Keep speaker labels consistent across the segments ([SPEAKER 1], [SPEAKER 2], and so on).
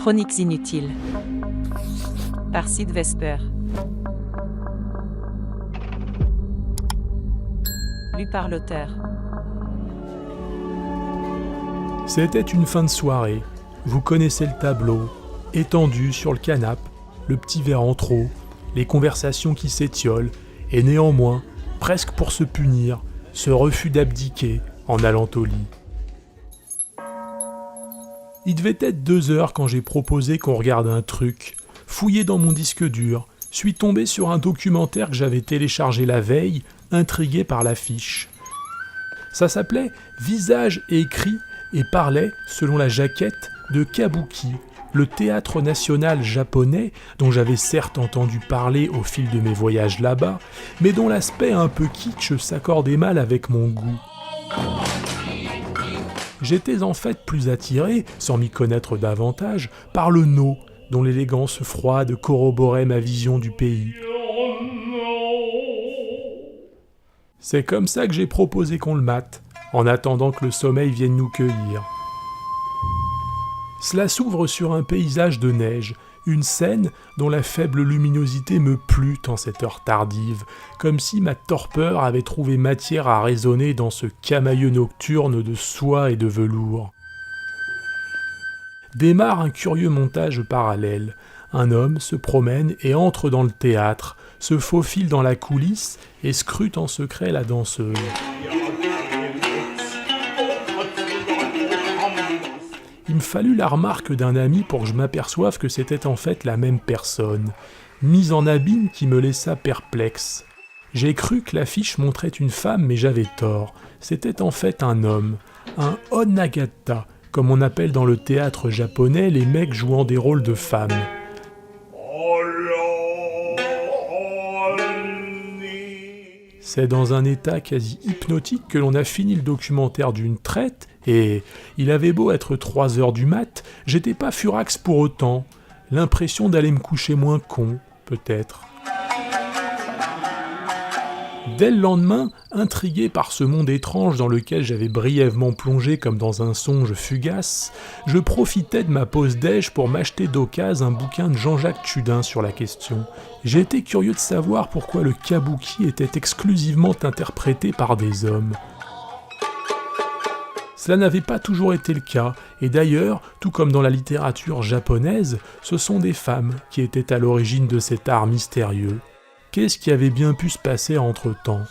[SPEAKER 1] Chroniques inutiles. Par Sid Vesper. Lu par l'auteur.
[SPEAKER 2] C'était une fin de soirée. Vous connaissez le tableau. Étendu sur le canapé, le petit verre en trop, les conversations qui s'étiolent, et néanmoins, presque pour se punir, ce refus d'abdiquer en allant au lit. Il devait être 2 heures quand j'ai proposé qu'on regarde un truc. Fouillé dans mon disque dur, suis tombé sur un documentaire que j'avais téléchargé la veille, intrigué par l'affiche. Ça s'appelait « Visage écrit » et parlait, selon la jaquette, de kabuki, le théâtre national japonais dont j'avais certes entendu parler au fil de mes voyages là-bas, mais dont l'aspect un peu kitsch s'accordait mal avec mon goût. J'étais en fait plus attiré, sans m'y connaître davantage, par le no, dont l'élégance froide corroborait ma vision du pays. C'est comme ça que j'ai proposé qu'on le mate, en attendant que le sommeil vienne nous cueillir. Cela s'ouvre sur un paysage de neige, une scène dont la faible luminosité me plut en cette heure tardive, comme si ma torpeur avait trouvé matière à résonner dans ce camailleux nocturne de soie et de velours. Démarre un curieux montage parallèle. Un homme se promène et entre dans le théâtre, se faufile dans la coulisse et scrute en secret la danseuse. Il me fallut la remarque d'un ami pour que je m'aperçoive que c'était en fait la même personne, mise en abîme qui me laissa perplexe. J'ai cru que l'affiche montrait une femme, mais j'avais tort. C'était en fait un homme, un onagata, comme on appelle dans le théâtre japonais les mecs jouant des rôles de femmes. C'est dans un état quasi hypnotique que l'on a fini le documentaire d'une traite, et il avait beau être 3 heures du mat', j'étais pas furax pour autant. L'impression d'aller me coucher moins con, peut-être. Dès le lendemain, intrigué par ce monde étrange dans lequel j'avais brièvement plongé comme dans un songe fugace, je profitais de ma pause déj pour m'acheter d'occasion un bouquin de Jean-Jacques Tschudin sur la question. J'ai été curieux de savoir pourquoi le kabuki était exclusivement interprété par des hommes. Cela n'avait pas toujours été le cas, et d'ailleurs, tout comme dans la littérature japonaise, ce sont des femmes qui étaient à l'origine de cet art mystérieux. Qu'est-ce qui avait bien pu se passer entre-temps ?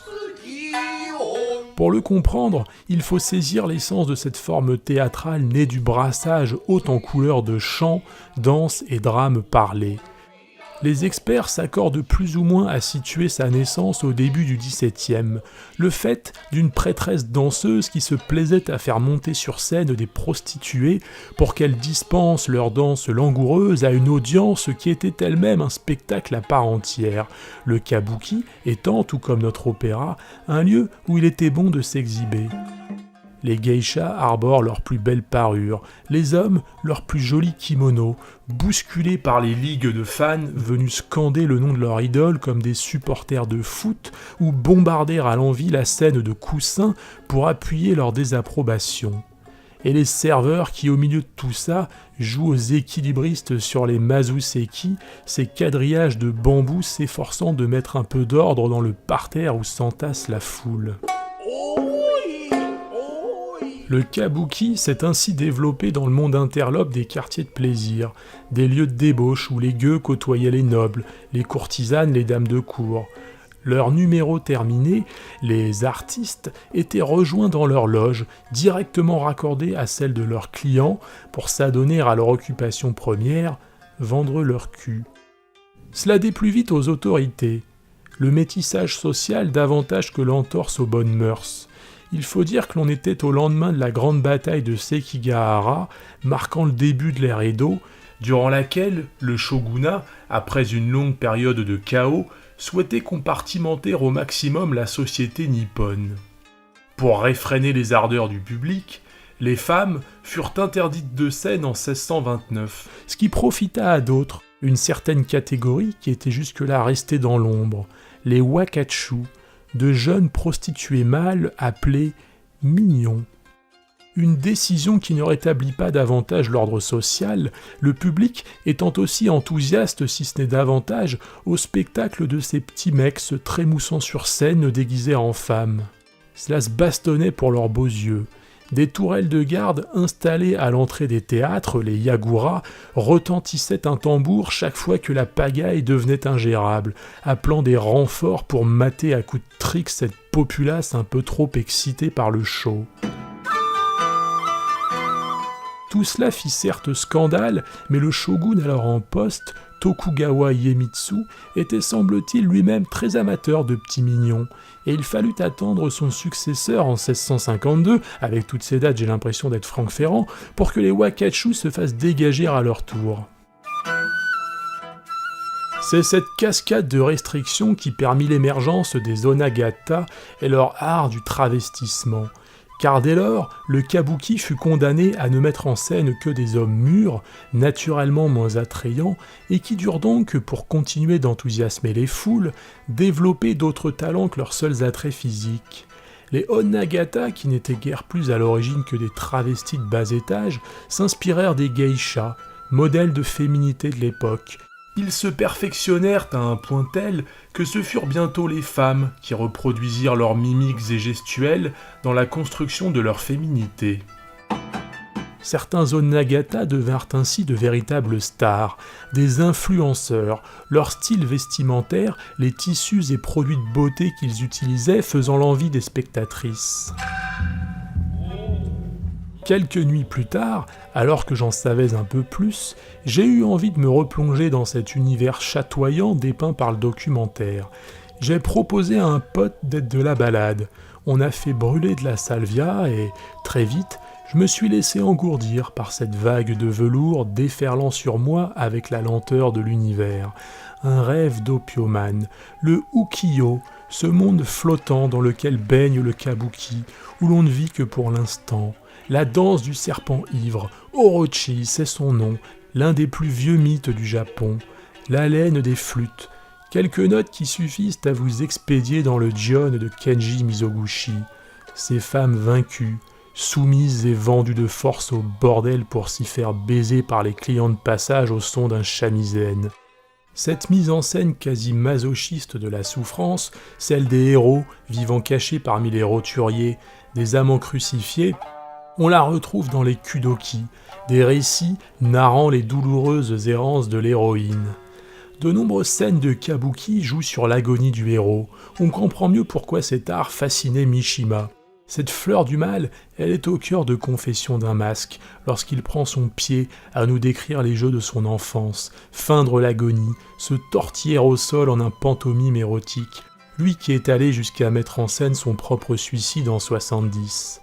[SPEAKER 2] Pour le comprendre, il faut saisir l'essence de cette forme théâtrale née du brassage haut en couleurs de chant, danse et drame parlé. Les experts s'accordent plus ou moins à situer sa naissance au début du XVIIe, le fait d'une prêtresse danseuse qui se plaisait à faire monter sur scène des prostituées pour qu'elles dispensent leur danse langoureuse à une audience qui était elle-même un spectacle à part entière, le kabuki étant, tout comme notre opéra, un lieu où il était bon de s'exhiber. Les geishas arborent leurs plus belles parures, les hommes leurs plus jolis kimonos, bousculés par les ligues de fans venus scander le nom de leur idole comme des supporters de foot ou bombarder à l'envi la scène de coussins pour appuyer leur désapprobation. Et les serveurs qui, au milieu de tout ça, jouent aux équilibristes sur les mazuseki, ces quadrillages de bambou s'efforçant de mettre un peu d'ordre dans le parterre où s'entasse la foule. Le kabuki s'est ainsi développé dans le monde interlope des quartiers de plaisir, des lieux de débauche où les gueux côtoyaient les nobles, les courtisanes les dames de cour. Leur numéro terminé, les artistes étaient rejoints dans leur loge, directement raccordés à celle de leurs clients pour s'adonner à leur occupation première, vendre leur cul. Cela déplut vite aux autorités. Le métissage social davantage que l'entorse aux bonnes mœurs. Il faut dire que l'on était au lendemain de la grande bataille de Sekigahara, marquant le début de l'ère Edo, durant laquelle le shogunat, après une longue période de chaos, souhaitait compartimenter au maximum la société nippone. Pour réfréner les ardeurs du public, les femmes furent interdites de scène en 1629, ce qui profita à d'autres, une certaine catégorie qui était jusque-là restée dans l'ombre, les wakachu, de jeunes prostituées mâles appelées mignons. Une décision qui ne rétablit pas davantage l'ordre social, le public étant aussi enthousiaste, si ce n'est davantage, au spectacle de ces petits mecs se trémoussant sur scène déguisés en femmes. Cela se bastonnait pour leurs beaux yeux. Des tourelles de garde installées à l'entrée des théâtres, les yaguras, retentissaient un tambour chaque fois que la pagaille devenait ingérable, appelant des renforts pour mater à coups de trick cette populace un peu trop excitée par le show. Tout cela fit certes scandale, mais le shogun alors en poste, Tokugawa Iemitsu, était semble-t-il lui-même très amateur de petits mignons, et il fallut attendre son successeur en 1652, avec toutes ces dates j'ai l'impression d'être Franck Ferrand, pour que les Wakachu se fassent dégager à leur tour. C'est cette cascade de restrictions qui permit l'émergence des onagata et leur art du travestissement. Car dès lors, le kabuki fut condamné à ne mettre en scène que des hommes mûrs, naturellement moins attrayants, et qui durent donc, pour continuer d'enthousiasmer les foules, développer d'autres talents que leurs seuls attraits physiques. Les onagata, qui n'étaient guère plus à l'origine que des travestis de bas étage, s'inspirèrent des geishas, modèles de féminité de l'époque. Ils se perfectionnèrent à un point tel que ce furent bientôt les femmes qui reproduisirent leurs mimiques et gestuels dans la construction de leur féminité. Certains onagata devinrent ainsi de véritables stars, des influenceurs, leur style vestimentaire, les tissus et produits de beauté qu'ils utilisaient faisant l'envie des spectatrices. Quelques nuits plus tard, alors que j'en savais un peu plus, j'ai eu envie de me replonger dans cet univers chatoyant dépeint par le documentaire. J'ai proposé à un pote d'être de la balade. On a fait brûler de la salvia et, très vite, je me suis laissé engourdir par cette vague de velours déferlant sur moi avec la lenteur de l'univers. Un rêve d'opiomane, le ukiyo, ce monde flottant dans lequel baigne le kabuki, où l'on ne vit que pour l'instant. La danse du serpent ivre, Orochi, c'est son nom, l'un des plus vieux mythes du Japon. L'haleine des flûtes, quelques notes qui suffisent à vous expédier dans le Jion de Kenji Mizoguchi. Ces femmes vaincues, soumises et vendues de force au bordel pour s'y faire baiser par les clients de passage au son d'un shamisen. Cette mise en scène quasi masochiste de la souffrance, celle des héros vivant cachés parmi les roturiers, des amants crucifiés, on la retrouve dans les kudoki, des récits narrant les douloureuses errances de l'héroïne. De nombreuses scènes de kabuki jouent sur l'agonie du héros. On comprend mieux pourquoi cet art fascinait Mishima. Cette fleur du mal, elle est au cœur de Confession d'un masque, lorsqu'il prend son pied à nous décrire les jeux de son enfance, feindre l'agonie, se tortiller au sol en un pantomime érotique, lui qui est allé jusqu'à mettre en scène son propre suicide en 70.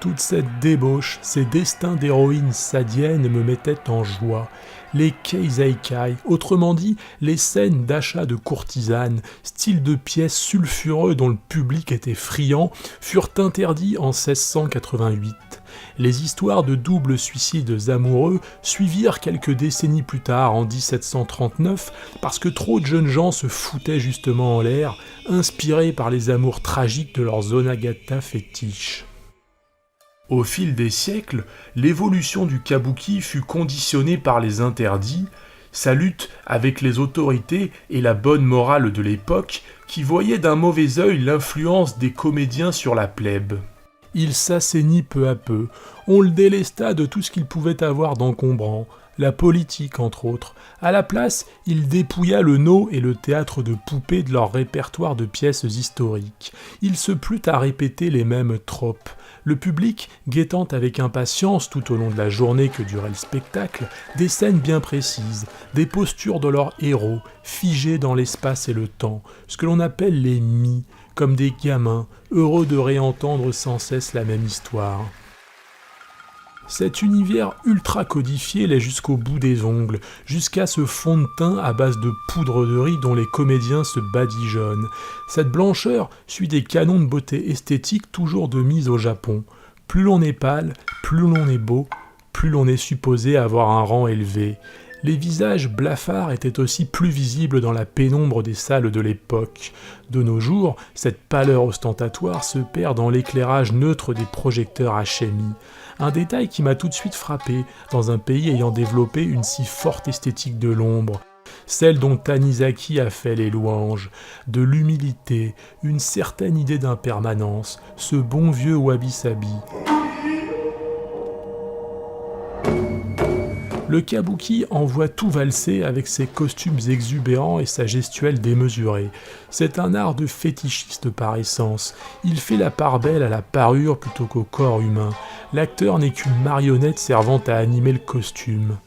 [SPEAKER 2] Toute cette débauche, ces destins d'héroïnes sadiennes me mettaient en joie. Les keizaikai, autrement dit, les scènes d'achat de courtisanes, style de pièces sulfureux dont le public était friand, furent interdits en 1688. Les histoires de doubles suicides amoureux suivirent quelques décennies plus tard, en 1739, parce que trop de jeunes gens se foutaient justement en l'air, inspirés par les amours tragiques de leurs onagata fétiches. Au fil des siècles, l'évolution du kabuki fut conditionnée par les interdits, sa lutte avec les autorités et la bonne morale de l'époque qui voyaient d'un mauvais œil l'influence des comédiens sur la plèbe. Il s'assainit peu à peu, on le délesta de tout ce qu'il pouvait avoir d'encombrant, la politique entre autres. À la place, il dépouilla le no et le théâtre de poupées de leur répertoire de pièces historiques. Il se plut à répéter les mêmes tropes. Le public, guettant avec impatience tout au long de la journée que durait le spectacle, des scènes bien précises, des postures de leurs héros, figées dans l'espace et le temps, ce que l'on appelle les mi, comme des gamins, heureux de réentendre sans cesse la même histoire. Cet univers ultra codifié l'est jusqu'au bout des ongles, jusqu'à ce fond de teint à base de poudre de riz dont les comédiens se badigeonnent. Cette blancheur suit des canons de beauté esthétique toujours de mise au Japon. Plus l'on est pâle, plus l'on est beau, plus l'on est supposé avoir un rang élevé. Les visages blafards étaient aussi plus visibles dans la pénombre des salles de l'époque. De nos jours, cette pâleur ostentatoire se perd dans l'éclairage neutre des projecteurs HMI. Un détail qui m'a tout de suite frappé dans un pays ayant développé une si forte esthétique de l'ombre. Celle dont Tanizaki a fait les louanges, de l'humilité, une certaine idée d'impermanence, ce bon vieux wabi-sabi. Le kabuki envoie tout valser avec ses costumes exubérants et sa gestuelle démesurée. C'est un art de fétichiste par essence. Il fait la part belle à la parure plutôt qu'au corps humain. L'acteur n'est qu'une marionnette servant à animer le costume.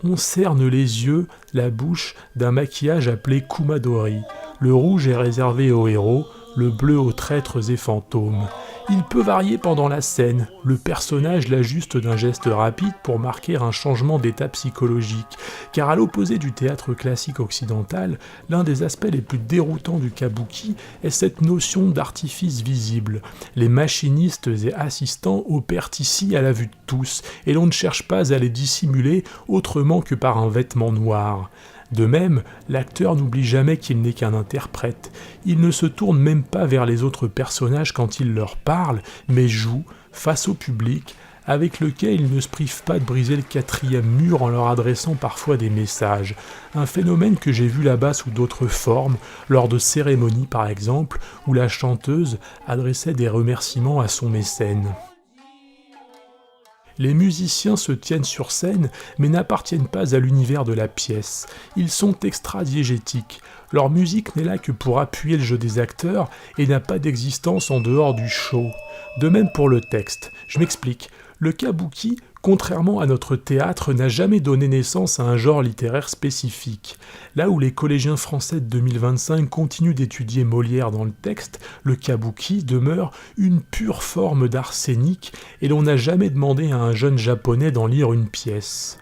[SPEAKER 2] On cerne les yeux, la bouche d'un maquillage appelé kumadori. Le rouge est réservé aux héros, le bleu aux traîtres et fantômes. Il peut varier pendant la scène, le personnage l'ajuste d'un geste rapide pour marquer un changement d'état psychologique, car à l'opposé du théâtre classique occidental, l'un des aspects les plus déroutants du kabuki est cette notion d'artifice visible. Les machinistes et assistants opèrent ici à la vue de tous, et l'on ne cherche pas à les dissimuler autrement que par un vêtement noir. De même, l'acteur n'oublie jamais qu'il n'est qu'un interprète. Il ne se tourne même pas vers les autres personnages quand il leur parle, mais joue, face au public, avec lequel il ne se prive pas de briser le quatrième mur en leur adressant parfois des messages. Un phénomène que j'ai vu là-bas sous d'autres formes, lors de cérémonies par exemple, où la chanteuse adressait des remerciements à son mécène. Les musiciens se tiennent sur scène, mais n'appartiennent pas à l'univers de la pièce. Ils sont extradiégétiques. Leur musique n'est là que pour appuyer le jeu des acteurs et n'a pas d'existence en dehors du show. De même pour le texte. Je m'explique. Le kabuki, contrairement à notre théâtre, n'a jamais donné naissance à un genre littéraire spécifique. Là où les collégiens français de 2025 continuent d'étudier Molière dans le texte, le kabuki demeure une pure forme d'art scénique et l'on n'a jamais demandé à un jeune japonais d'en lire une pièce.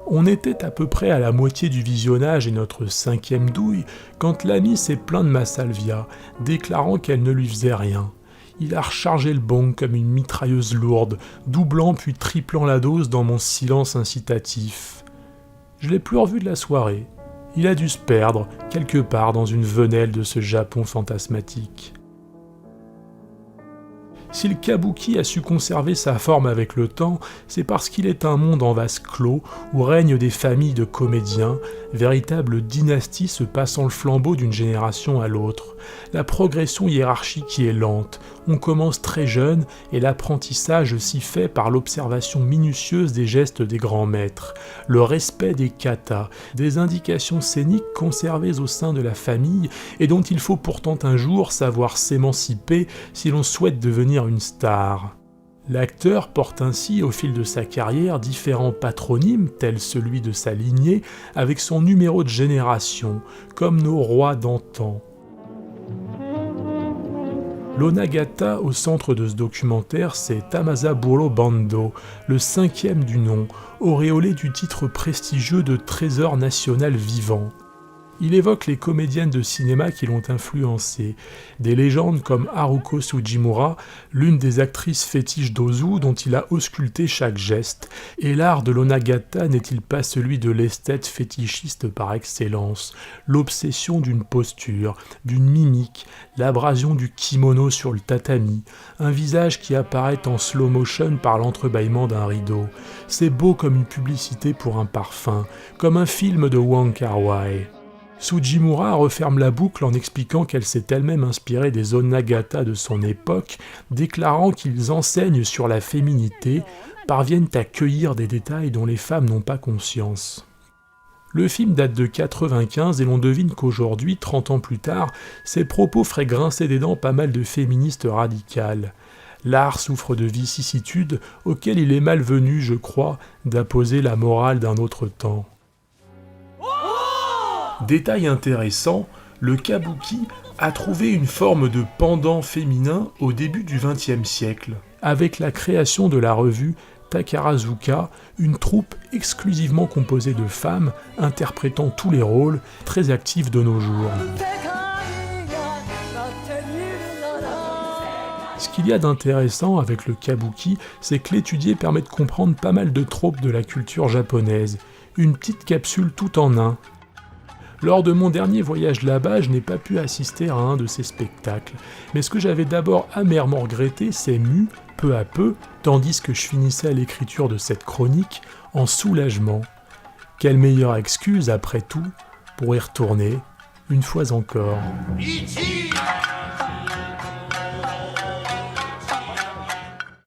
[SPEAKER 2] On était à peu près à la moitié du visionnage et notre 5e douille quand l'ami s'est plaint de ma salvia, déclarant qu'elle ne lui faisait rien. Il a rechargé le bong comme une mitrailleuse lourde, doublant puis triplant la dose dans mon silence incitatif. Je l'ai plus revu de la soirée. Il a dû se perdre, quelque part dans une venelle de ce Japon fantasmatique. Si le kabuki a su conserver sa forme avec le temps, c'est parce qu'il est un monde en vase clos où règnent des familles de comédiens, véritables dynasties se passant le flambeau d'une génération à l'autre. La progression hiérarchique y est lente, on commence très jeune et l'apprentissage s'y fait par l'observation minutieuse des gestes des grands maîtres, le respect des katas, des indications scéniques conservées au sein de la famille et dont il faut pourtant un jour savoir s'émanciper si l'on souhaite devenir une star. L'acteur porte ainsi au fil de sa carrière différents patronymes tels celui de sa lignée avec son numéro de génération, comme nos rois d'antan. L'Onagata au centre de ce documentaire, c'est Tamazaburo Bando, le 5e du nom, auréolé du titre prestigieux de trésor national vivant. Il évoque les comédiennes de cinéma qui l'ont influencé, des légendes comme Haruko Sujimura, l'une des actrices fétiches d'Ozu dont il a ausculté chaque geste. Et l'art de l'Onagata n'est-il pas celui de l'esthète fétichiste par excellence, l'obsession d'une posture, d'une mimique, l'abrasion du kimono sur le tatami, un visage qui apparaît en slow motion par l'entrebâillement d'un rideau. C'est beau comme une publicité pour un parfum, comme un film de Wong Kar-wai. Sujimura referme la boucle en expliquant qu'elle s'est elle-même inspirée des Onagata de son époque, déclarant qu'ils enseignent sur la féminité, parviennent à cueillir des détails dont les femmes n'ont pas conscience. Le film date de 1995 et l'on devine qu'aujourd'hui, 30 ans plus tard, ses propos feraient grincer des dents pas mal de féministes radicales. L'art souffre de vicissitudes auxquelles il est malvenu, je crois, d'apposer la morale d'un autre temps. Détail intéressant, le kabuki a trouvé une forme de pendant féminin au début du XXe siècle, avec la création de la revue Takarazuka, une troupe exclusivement composée de femmes interprétant tous les rôles, très active de nos jours. Ce qu'il y a d'intéressant avec le kabuki, c'est que l'étudier permet de comprendre pas mal de tropes de la culture japonaise. Une petite capsule tout en un. Lors de mon dernier voyage là-bas, je n'ai pas pu assister à un de ces spectacles. Mais ce que j'avais d'abord amèrement regretté s'est mu, peu à peu, tandis que je finissais à l'écriture de cette chronique, en soulagement. Quelle meilleure excuse, après tout, pour y retourner, une fois encore.
[SPEAKER 3] Ichi